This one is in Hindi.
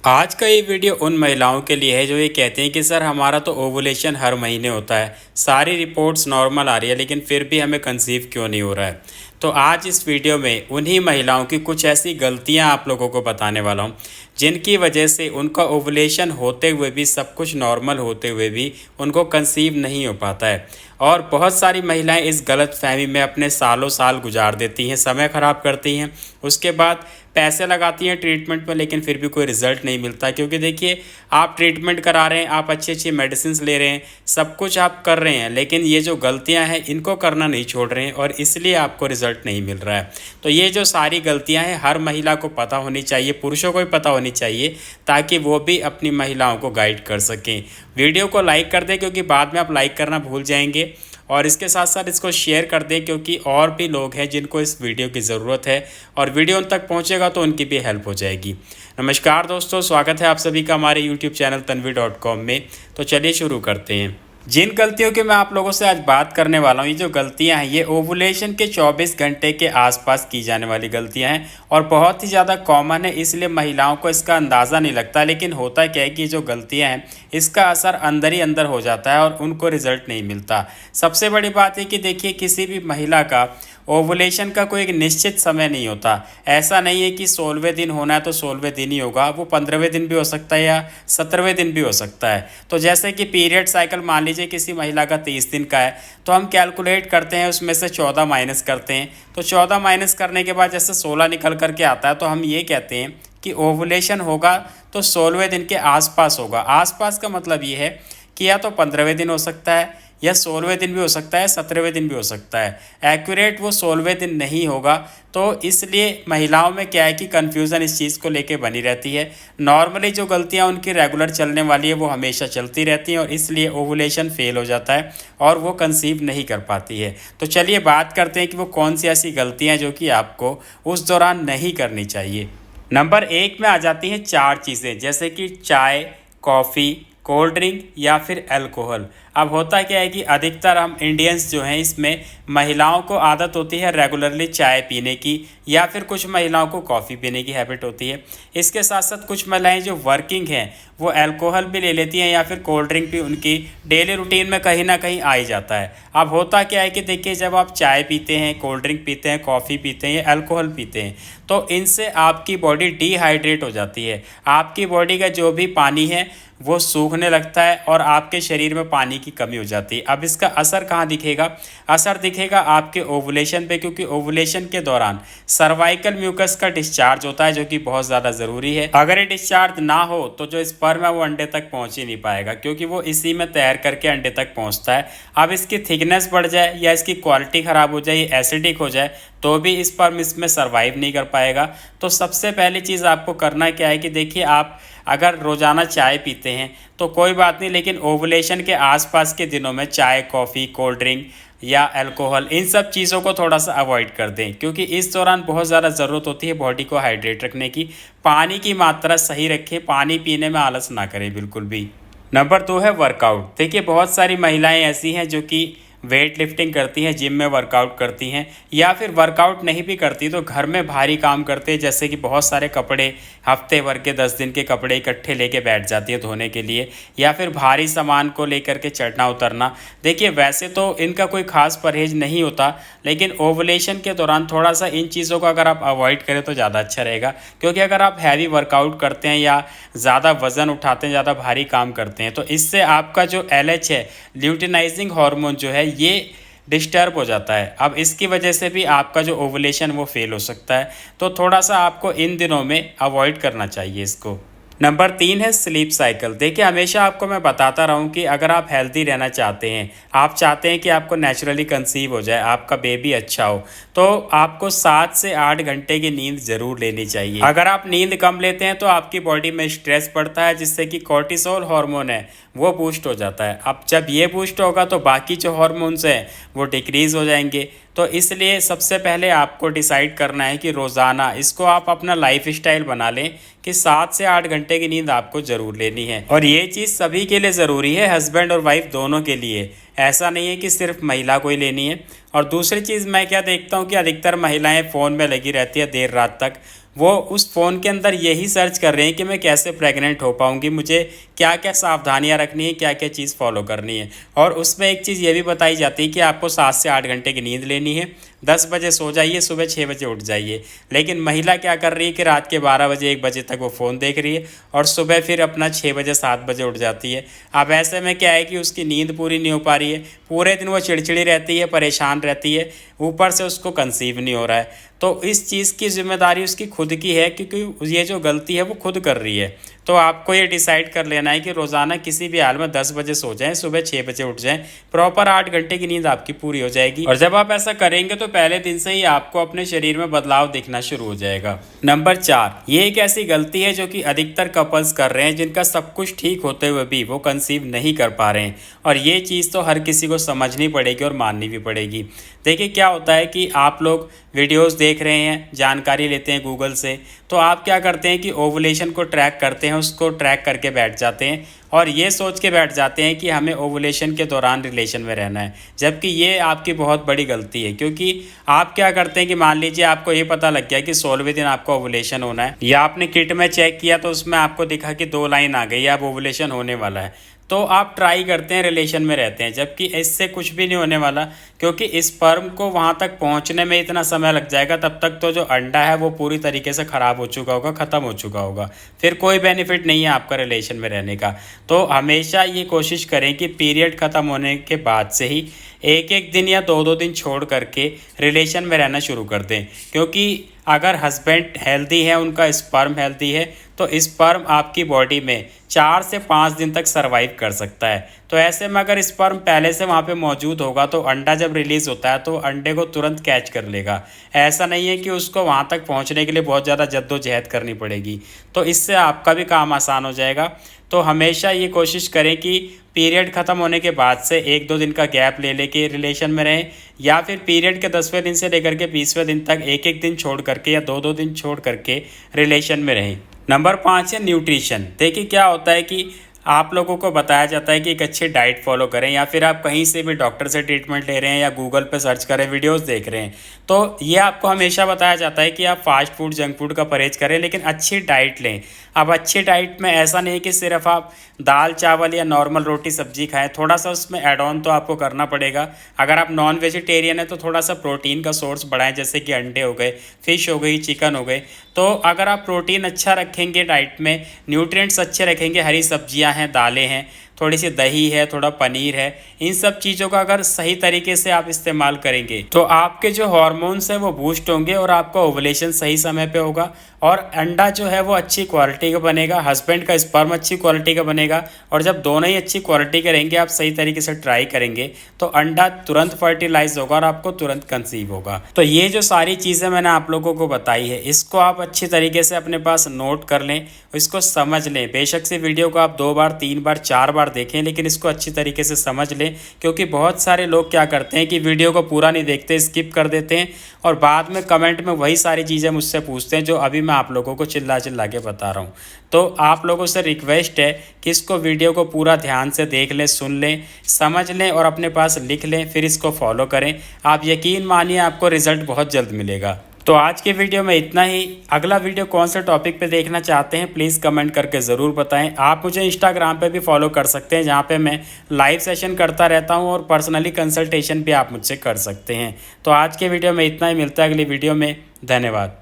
आज का ये वीडियो उन महिलाओं के लिए है जो ये कहती हैं कि सर हमारा तो ओवुलेशन हर महीने होता है, सारी रिपोर्ट्स नॉर्मल आ रही है लेकिन फिर भी हमें कंसीव क्यों नहीं हो रहा है। तो आज इस वीडियो में उन्हीं महिलाओं की कुछ ऐसी गलतियां आप लोगों को बताने वाला हूं जिनकी वजह से उनका ओवुलेशन होते हुए भी, सब कुछ नॉर्मल होते हुए भी उनको कंसीव नहीं हो पाता है। और बहुत सारी महिलाएं इस गलत फहमी में अपने सालों साल गुजार देती हैं, समय ख़राब करती हैं, उसके बाद पैसे लगाती हैं ट्रीटमेंट में लेकिन फिर भी कोई रिजल्ट नहीं मिलता। क्योंकि देखिए, आप ट्रीटमेंट करा रहे हैं, आप अच्छी अच्छी मेडिसिन ले रहे हैं, सब कुछ आप कर रहे हैं, लेकिन ये जो गलतियां हैं इनको करना नहीं छोड़ रहे हैं और इसलिए आपको रिजल्ट नहीं मिल रहा है। तो ये जो सारी गलतियां हैं हर महिला को पता होनी चाहिए, पुरुषों को भी पता होनी चाहिए, ताकि वो भी अपनी महिलाओं को गाइड कर सकें। वीडियो को लाइक कर दें क्योंकि बाद में आप लाइक करना भूल जाएंगे, और इसके साथ साथ इसको शेयर कर दें क्योंकि और भी लोग हैं जिनको इस वीडियो की ज़रूरत है और वीडियो उन तक पहुंचेगा तो उनकी भी हेल्प हो जाएगी। नमस्कार दोस्तों, स्वागत है आप सभी का हमारे यूट्यूब चैनल tanvi.com में। तो चलिए शुरू करते हैं। जिन गलतियों की मैं आप लोगों से आज बात करने वाला हूँ, ये जो गलतियाँ हैं ये ओवुलेशन के 24 घंटे के आसपास की जाने वाली गलतियाँ हैं और बहुत ही ज़्यादा कॉमन है, इसलिए महिलाओं को इसका अंदाज़ा नहीं लगता। लेकिन होता क्या है कि जो गलतियाँ हैं इसका असर अंदर ही अंदर हो जाता है और उनको रिजल्ट नहीं मिलता। सबसे बड़ी बात है कि देखिए, किसी भी महिला का ओवुलेशन का कोई एक निश्चित समय नहीं होता। ऐसा नहीं है कि 16वें दिन होना है तो 16वें दिन ही होगा, वो 15वें दिन भी हो सकता है या 17वें दिन भी हो सकता है। तो जैसे कि पीरियड साइकिल मान लीजिए किसी महिला का 30 दिन का है, तो हम कैलकुलेट करते हैं, उसमें से 14 माइनस करते हैं। तो 14 माइनस करने के बाद जैसे 16 निकल करके आता है, तो हम ये कहते हैं कि ओवुलेशन होगा तो 16वें दिन के आसपास होगा। आसपास का मतलब ये है कि या तो 15वें दिन हो सकता है या 16वें दिन भी हो सकता है, 17वें दिन भी हो सकता है। एक्यूरेट वो 16वें दिन नहीं होगा। तो इसलिए महिलाओं में क्या है कि कन्फ्यूज़न इस चीज़ को लेके बनी रहती है। नॉर्मली जो गलतियां उनकी रेगुलर चलने वाली है वो हमेशा चलती रहती हैं और इसलिए ओवुलेशन फेल हो जाता है और वो कंसीव नहीं कर पाती है। तो चलिए बात करते हैं कि वो कौन सी ऐसी गलतियाँ जो कि आपको उस दौरान नहीं करनी चाहिए। नंबर 1 में आ जाती हैं 4 चीज़ें, जैसे कि चाय, कॉफ़ी, कोल्ड ड्रिंक या फिर अल्कोहल। अब होता क्या है कि अधिकतर हम इंडियंस जो हैं इसमें महिलाओं को आदत होती है रेगुलरली चाय पीने की या फिर कुछ महिलाओं को कॉफ़ी पीने की हैबिट होती है। इसके साथ साथ कुछ महिलाएं जो वर्किंग हैं वो अल्कोहल भी ले लेती हैं या फिर कोल्ड ड्रिंक भी उनकी डेली रूटीन में कहीं ना कहीं आ ही जाता है। अब होता क्या है कि देखिए, जब आप चाय पीते हैं, कोल्ड ड्रिंक पीते हैं, कॉफ़ी पीते हैं या अल्कोहल पीते हैं, तो इनसे आपकी बॉडी डिहाइड्रेट हो जाती है। आपकी बॉडी का जो भी पानी है वो सूखने लगता है और आपके शरीर में पानी की कमी हो जाती है। अब इसका असर कहाँ दिखेगा? असर दिखेगा आपके ओवुलेशन पे, क्योंकि ओवुलेशन के दौरान सर्वाइकल म्यूकस का डिस्चार्ज होता है जो कि बहुत ज़्यादा ज़रूरी है। अगर ये डिस्चार्ज ना हो तो जो स्पर्म है वो अंडे तक पहुँच ही नहीं पाएगा, क्योंकि वो इसी में तैर करके अंडे तक पहुँचता है। अब इसकी थिकनेस बढ़ जाए या इसकी क्वालिटी ख़राब हो जाए, एसिडिक हो जाए, तो भी स्पर्म इसमें सर्वाइव नहीं कर पाएगा। तो सबसे पहली चीज़ आपको करना क्या है कि देखिए, आप अगर रोज़ाना चाय पीते हैं तो कोई बात नहीं, लेकिन ओवुलेशन के आसपास के दिनों में चाय, कॉफ़ी, कोल्ड ड्रिंक या अल्कोहल, इन सब चीज़ों को थोड़ा सा अवॉइड कर दें, क्योंकि इस दौरान बहुत ज़्यादा ज़रूरत होती है बॉडी को हाइड्रेट रखने की। पानी की मात्रा सही रखें, पानी पीने में आलस ना करें बिल्कुल भी। नंबर 2 है वर्कआउट। देखिए, बहुत सारी महिलाएं ऐसी हैं जो कि वेट लिफ्टिंग करती हैं, जिम में वर्कआउट करती हैं, या फिर वर्कआउट नहीं भी करती तो घर में भारी काम करते हैं, जैसे कि बहुत सारे कपड़े, हफ्ते भर के 10 दिन के कपड़े इकट्ठे लेके बैठ जाती है धोने के लिए, या फिर भारी सामान को लेकर के चढ़ना उतरना। देखिए, वैसे तो इनका कोई खास परहेज नहीं होता, लेकिन ओवुलेशन के दौरान थोड़ा सा इन चीज़ों को अगर आप अवॉइड करें तो ज़्यादा अच्छा रहेगा। क्योंकि अगर आप हैवी वर्कआउट करते हैं या ज़्यादा वज़न उठाते हैं, ज़्यादा भारी काम करते हैं, तो इससे आपका जो LH है, ल्यूटिनाइजिंग हार्मोन जो है, ये डिस्टर्ब हो जाता है। अब इसकी वजह से भी आपका जो ओवुलेशन वो फेल हो सकता है। तो थोड़ा सा आपको इन दिनों में अवॉइड करना चाहिए इसको। नंबर 3 है स्लीप साइकिल। देखिए, हमेशा आपको मैं बताता रहा हूँ कि अगर आप हेल्दी रहना चाहते हैं, आप चाहते हैं कि आपको नेचुरली कंसीव हो जाए, आपका बेबी अच्छा हो, तो आपको 7 से 8 घंटे की नींद ज़रूर लेनी चाहिए। अगर आप नींद कम लेते हैं तो आपकी बॉडी में स्ट्रेस बढ़ता है, जिससे कि कॉर्टिसोल हार्मोन है वो बूस्ट हो जाता है। अब जब ये बूस्ट होगा तो बाकी जो हार्मोन्स हैं वो डिक्रीज़ हो जाएंगे। तो इसलिए सबसे पहले आपको डिसाइड करना है कि रोज़ाना इसको आप अपना लाइफ स्टाइल बना लें कि 7 से 8 घंटे की नींद आपको ज़रूर लेनी है। और ये चीज़ सभी के लिए ज़रूरी है, हस्बैंड और वाइफ दोनों के लिए। ऐसा नहीं है कि सिर्फ महिला को ही लेनी है। और दूसरी चीज़ मैं क्या देखता हूँ कि अधिकतर महिलाएं फ़ोन में लगी रहती है देर रात तक। वो उस फ़ोन के अंदर यही सर्च कर रहे हैं कि मैं कैसे प्रेग्नेंट हो पाऊँगी, मुझे क्या क्या सावधानियाँ रखनी है, क्या क्या चीज़ फॉलो करनी है। और उसमें एक चीज़ ये भी बताई जाती है कि आपको 7 से 8 घंटे की नींद लेनी है, 10 बजे सो जाइए, सुबह 6 बजे उठ जाइए। लेकिन महिला क्या कर रही है कि रात के 12 बजे 1 बजे तक वो फ़ोन देख रही है और सुबह फिर अपना 6 बजे 7 बजे उठ जाती है। अब ऐसे में क्या है कि उसकी नींद पूरी नहीं हो पा रही है, पूरे दिन वो चिड़चिड़ी रहती है, परेशान रहती है, ऊपर से उसको कंसीव नहीं हो रहा है। तो इस चीज़ की जिम्मेदारी उसकी खुद की है, क्योंकि ये जो गलती है वो खुद कर रही है। तो आपको ये डिसाइड कर लेना है कि रोज़ाना किसी भी हाल में 10 बजे सो जाएं, सुबह 6 बजे उठ जाएं, प्रॉपर 8 घंटे की नींद आपकी पूरी हो जाएगी। और जब आप ऐसा करेंगे तो पहले दिन से ही आपको अपने शरीर में बदलाव दिखना शुरू हो जाएगा। नंबर 4, ये एक ऐसी गलती है जो कि अधिकतर कपल्स कर रहे हैं, जिनका सब कुछ ठीक होते हुए भी वो कंसीव नहीं कर पा रहे हैं। और ये चीज़ तो हर किसी को समझनी पड़ेगी और माननी भी पड़ेगी। देखिए क्या होता है कि आप लोग वीडियोस देख रहे हैं, जानकारी लेते हैं गूगल से, तो आप क्या करते हैं कि ओवुलेशन को ट्रैक करते हैं, उसको ट्रैक करके बैठ जाते हैं और ये सोच के बैठ जाते हैं कि हमें ओवुलेशन के दौरान रिलेशन में रहना है। जबकि ये आपकी बहुत बड़ी गलती है, क्योंकि आप क्या करते हैं कि मान लीजिए आपको ये पता लग गया कि 16वें दिन आपको ओवुलेशन होना है, या आपने किट में चेक किया तो उसमें आपको दिखा कि 2 लाइन आ गई, अब ओवुलेशन होने वाला है, तो आप ट्राई करते हैं, रिलेशन में रहते हैं। जबकि इससे कुछ भी नहीं होने वाला, क्योंकि स्पर्म को वहाँ तक पहुँचने में इतना समय लग जाएगा, तब तक तो जो अंडा है वो पूरी तरीके से ख़राब हो चुका होगा, ख़त्म हो चुका होगा, फिर कोई बेनिफिट नहीं है आपका रिलेशन में रहने का। तो हमेशा ये कोशिश करें कि पीरियड ख़त्म होने के बाद से ही 1-1 दिन या 2-2 दिन छोड़ करके रिलेशन में रहना शुरू कर दें। क्योंकि अगर हस्बैंड हेल्दी है, उनका स्पर्म हेल्दी है, तो स्पर्म आपकी बॉडी में 4 से 5 दिन तक सर्वाइव कर सकता है। तो ऐसे में अगर स्पर्म पहले से वहाँ पे मौजूद होगा तो अंडा जब रिलीज़ होता है तो अंडे को तुरंत कैच कर लेगा। ऐसा नहीं है कि उसको वहाँ तक पहुँचने के लिए बहुत ज़्यादा जद्दोजहद करनी पड़ेगी। तो इससे आपका भी काम आसान हो जाएगा। तो हमेशा ये कोशिश करें कि पीरियड ख़त्म होने के बाद से 1-2 दिन का गैप ले लेके रिलेशन में रहें, या फिर पीरियड के 10वें दिन से लेकर के 20वें दिन तक 1-1 दिन छोड़ करके या 2-2 दिन छोड़ करके रिलेशन में रहें। नंबर 5 है न्यूट्रिशन। देखिए क्या होता है कि आप लोगों को बताया जाता है कि एक अच्छी डाइट फॉलो करें, या फिर आप कहीं से भी डॉक्टर से ट्रीटमेंट ले रहे हैं या गूगल पे सर्च करें, वीडियोस देख रहे हैं, तो ये आपको हमेशा बताया जाता है कि आप फास्ट फूड, जंक फूड का परहेज़ करें, लेकिन अच्छी डाइट लें। अब अच्छी डाइट में ऐसा नहीं कि सिर्फ आप दाल चावल या नॉर्मल रोटी सब्जी खाएं, थोड़ा सा उसमें ऐड ऑन तो आपको करना पड़ेगा। अगर आप नॉन वेजिटेरियन है तो थोड़ा सा प्रोटीन का सोर्स बढ़ाएं, जैसे कि अंडे हो गए, फिश हो गई, चिकन हो गए। तो अगर आप प्रोटीन अच्छा रखेंगे डाइट में, न्यूट्रिएंट्स अच्छे रखेंगे, हरी सब्जियां हैं, दालें हैं, थोड़ी सी दही है, थोड़ा पनीर है, इन सब चीज़ों का अगर सही तरीके से आप इस्तेमाल करेंगे तो आपके जो हार्मोन्स हैं वो बूस्ट होंगे और आपका ओवुलेशन सही समय पे होगा, और अंडा जो है वो अच्छी क्वालिटी का बनेगा, हस्बैंड का स्पर्म अच्छी क्वालिटी का बनेगा। और जब दोनों ही अच्छी क्वालिटी के रहेंगे, आप सही तरीके से ट्राई करेंगे, तो अंडा तुरंत फर्टिलाइज होगा और आपको तुरंत कंसीव होगा। तो ये जो सारी चीज़ें मैंने आप लोगों को बताई है, इसको आप अच्छी तरीके से अपने पास नोट कर लें, इसको समझ लें। बेशक से वीडियो को आप 2 बार, 3 बार, 4 बार देखें, लेकिन इसको अच्छी तरीके से समझ लें। क्योंकि बहुत सारे लोग क्या करते हैं कि वीडियो को पूरा नहीं देखते, स्किप कर देते हैं, और बाद में कमेंट में वही सारी चीज़ें मुझसे पूछते हैं जो अभी मैं आप लोगों को चिल्ला चिल्ला के बता रहा हूँ। तो आप लोगों से रिक्वेस्ट है कि इसको वीडियो को पूरा ध्यान से देख लें, सुन लें, समझ लें और अपने पास लिख लें, फिर इसको फॉलो करें। आप यकीन मानिए आपको रिजल्ट बहुत जल्द मिलेगा। तो आज के वीडियो में इतना ही। अगला वीडियो कौन से टॉपिक पे देखना चाहते हैं प्लीज़ कमेंट करके ज़रूर बताएं। आप मुझे इंस्टाग्राम पे भी फॉलो कर सकते हैं, जहाँ पे मैं लाइव सेशन करता रहता हूँ और पर्सनली कंसल्टेशन भी आप मुझसे कर सकते हैं। तो आज के वीडियो में इतना ही, मिलता है अगली वीडियो में। धन्यवाद।